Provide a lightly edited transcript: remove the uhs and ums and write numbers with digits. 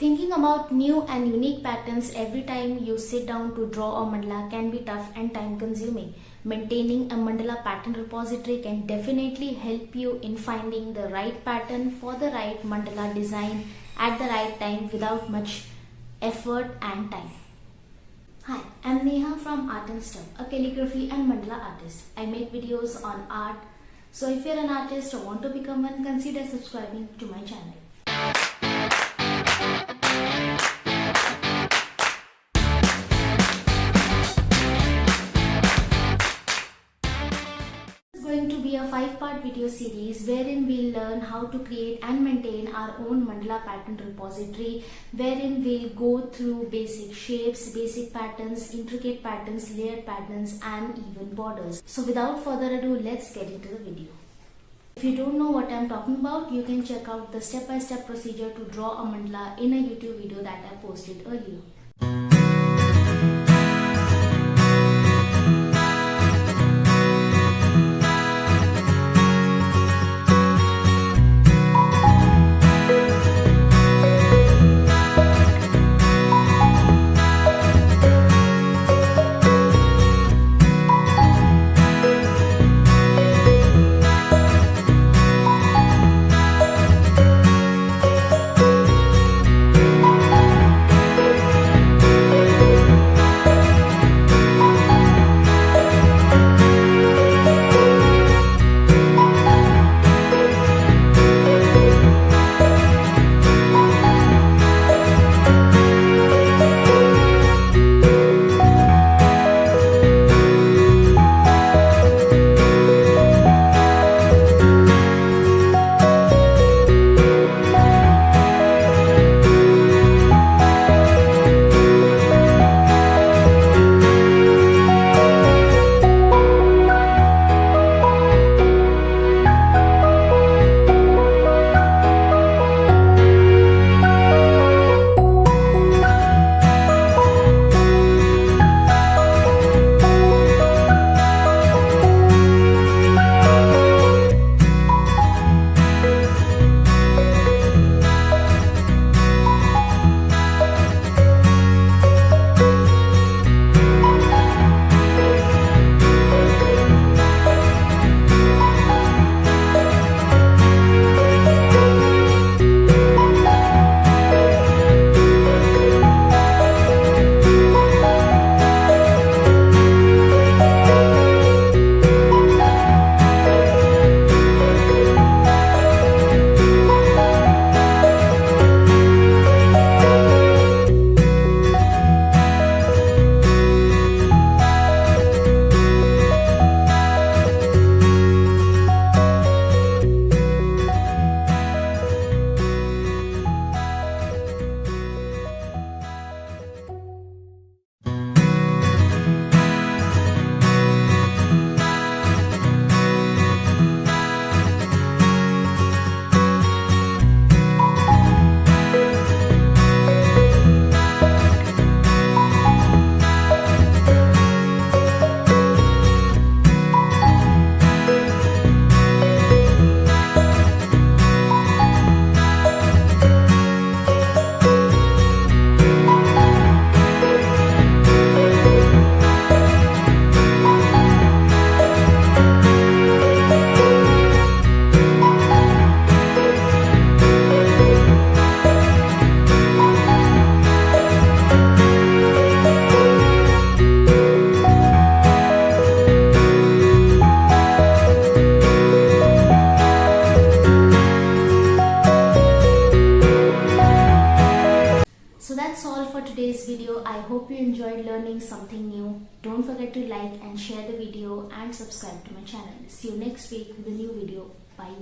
Thinking about new and unique patterns every time you sit down to draw a mandala can be tough and time consuming. Maintaining a mandala pattern repository can definitely help you in finding the right pattern for the right mandala design at the right time without much effort and time. Hi, I'm Neha from Art and Stuff, a calligraphy and mandala artist. I make videos on art, so if you're an artist or want to become one, consider subscribing to my channel. Going to be a 5-part video series wherein we'll learn how to create and maintain our own mandala pattern repository, wherein we'll go through basic shapes, basic patterns, intricate patterns, layered patterns and even borders. So without further ado, let's get into the video. If you don't know what I'm talking about, you can check out the step-by-step procedure to draw a mandala in a YouTube video that I posted earlier. So that's all for today's video. I hope you enjoyed learning something new. Don't forget to like and share the video and subscribe to my channel. See you next week with a new video. Bye.